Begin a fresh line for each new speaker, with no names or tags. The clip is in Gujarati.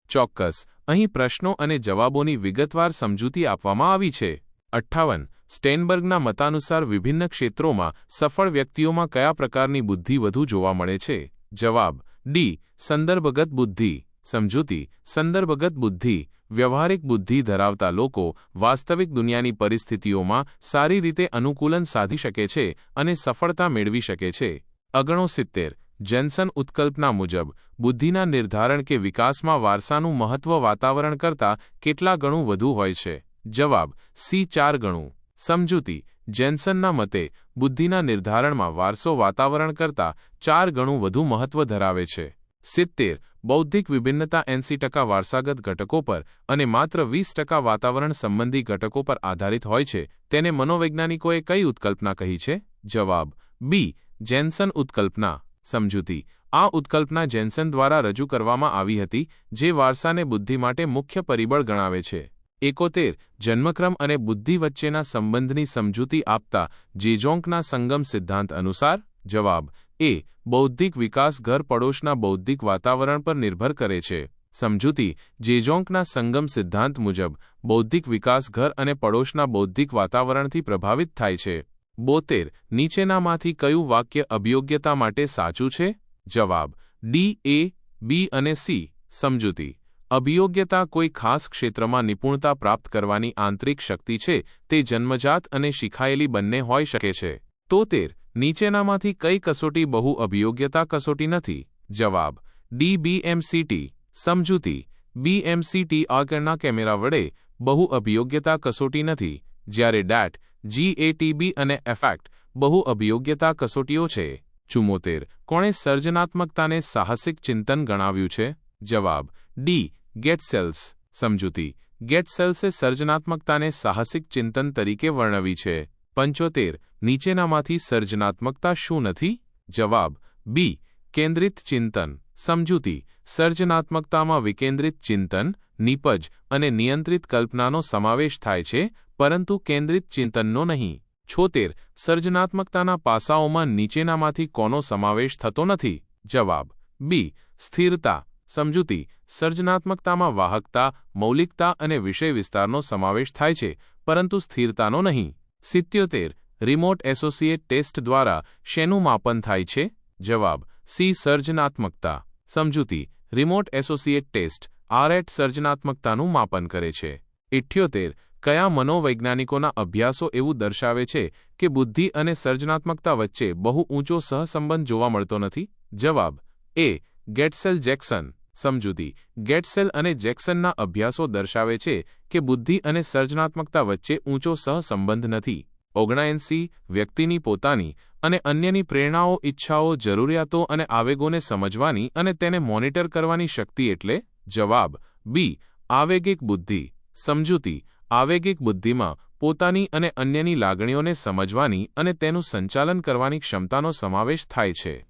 ચોક્કસ. અહીં પ્રશ્નો અને જવાબોની વિગતવાર સમજૂતી આપવામાં આવી છે. 58. સ્ટેનબર્ગના મતાનુસાર વિભિન્ન ક્ષેત્રોમાં સફળ વ્યક્તિઓમાં કયા પ્રકારની બુદ્ધિ વધુ જોવા મળે છે? જવાબ ડી. સંદર્ભગત બુદ્ધિ. સમજૂતી. સંદર્ભગત બુદ્ધિ વ્યવહારિક બુદ્ધિ ધરાવતા લોકો વાસ્તવિક દુનિયાની પરિસ્થિતિઓમાં સારી રીતે અનુકૂલન સાધી શકે છે અને સફળતા મેળવી શકે છે. 69. જેન્સન ઉત્કલ્પના મુજબ બુદ્ધિના નિર્ધારણ કે વિકાસમાં વારસાનું મહત્વ વાતાવરણ કરતાં કેટલા ગણું વધુ હોય છે? જવાબ સી. 4 ગણું. સમજૂતી. જેન્સનના મતે બુદ્ધિના નિર્ધારણમાં વારસો વાતાવરણ કરતાં 4 ગણું વધુ મહત્વ ધરાવે છે. 70. બૌદ્ધિક વિભિન્નતા 80% વારસાગત ઘટકો પર અને માત્ર 20% વાતાવરણ સંબંધી ઘટકો પર આધારિત હોય છે. તેને મનોવૈજ્ઞાનિકોએ કઈ ઉત્કલ્પના કહી છે? જવાબ બી. જેન્સન ઉત્કલ્પના. સમજૂતી. આ ઉત્કલ્પના જેન્સન દ્વારા રજૂ કરવામાં આવી હતી, જે વારસાને બુદ્ધિ માટે મુખ્ય પરિબળ ગણાવે છે. 71. જન્મક્રમ અને બુદ્ધિ વચ્ચેના સંબંધની સમજૂતી આપતા જેજોંગના સંગમ સિદ્ધાંત અનુસાર? જવાબ એ. બૌદ્ધિક વિકાસ ઘર પડોશના બૌદ્ધિક વાતાવરણ પર નિર્ભર કરે છે. સમજૂતી. જેજોંગના સંગમ સિદ્ધાંત મુજબ બૌદ્ધિક વિકાસ ઘર અને પડોશના બૌદ્ધિક વાતાવરણથી પ્રભાવિત થાય છે. 72. નીચેનામાંથી કયું વાક્ય અભિયોગ્યતા માટે સાચું છે? જવાબ ડી. એ, બી અને સી. સમજૂતી. અભિયોગ્યતા કોઈ ખાસ ક્ષેત્રમાં નિપુણતા પ્રાપ્ત કરવાની આંતરિક શક્તિ છે. તે જન્મજાત અને શીખાયેલી બંને હોઈ શકે છે. 73. નીચેનામાંથી કઈ કસોટી બહુ અભિયોગ્યતા કસોટી નથી? જવાબ ડી. બીએમસીટી. સમજૂતી. બીએમસીટી આગળના કેમેરા વડે બહુ અભિયોગ્યતા કસોટી નથી, જ્યારે ડેટ, જીએટીબી અને એફેક્ટ બહુ અભિયોગ્યતા કસોટીઓ છે. 74. કોણે સર્જનાત્મકતાને સાહસિક ચિંતન ગણાવ્યું છે? જવાબ ડી. ગેટસેલ્સ. સમજૂતી. ગેટસેલ્સે સર્જનાત્મકતાને સાહસિક ચિંતન તરીકે વર્ણવી છે. 75. નીચેનામાંથી સર્જનાત્મકતા શું નથી? જવાબ બી. કેન્દ્રિત ચિંતન. સમજૂતી. સર્જનાત્મકતામાં વિકેન્દ્રિત ચિંતન, નિપજ અને નિયંત્રિત કલ્પનાનો સમાવેશ થાય છે, પરંતુ કેન્દ્રિત ચિંતનનો નહીં. 76. સર્જનાત્મકતાના પાસાઓમાં નીચેનામાંથી કોનો સમાવેશ થતો નથી? જવાબ બી. સ્થિરતા. સમજૂતી. સર્જનાત્મકતામાં વાહકતા, મૌલિકતા અને વિષય વિસ્તારનો સમાવેશ થાય છે, પરંતુ સ્થિરતાનો નહીં. 77. રિમોટ એસોસિએટ ટેસ્ટ દ્વારા શેનું માપન થાય છે? જવાબ સી. સર્જનાત્મકતા. સમજૂતી. રિમોટ એસોસિએટ ટેસ્ટ આરએટ સર્જનાત્મકતાનું માપન કરે છે. 78. કયા મનોવૈજ્ઞાનિકોના અભ્યાસો એવું દર્શાવે છે કે બુદ્ધિ અને સર્જનાત્મકતા વચ્ચે બહુ ઊંચો સહસંબંધ જોવા મળતો નથી? જવાબ એ. ગેટસેલ જેક્સન. સમજૂતી. ગેટસેલ અને જેક્સનના અભ્યાસો દર્શાવે છે કે બુદ્ધિ અને સર્જનાત્મકતા વચ્ચે ઊંચો સહસંબંધ નથી. 79. વ્યક્તિની પોતાની અને અન્યની પ્રેરણાઓ, ઈચ્છાઓ, જરૂરિયાતો અને આવેગોને સમજવાની અને તેને મોનિટર કરવાની શક્તિ એટલે? જવાબ બી. આવેગિક બુદ્ધિ. સમજૂતી. આવેગિક બુદ્ધિમાં પોતાની અને અન્યની લાગણીઓને સમજવાની અને તેનું સંચાલન કરવાની ક્ષમતાનો સમાવેશ થાય છે.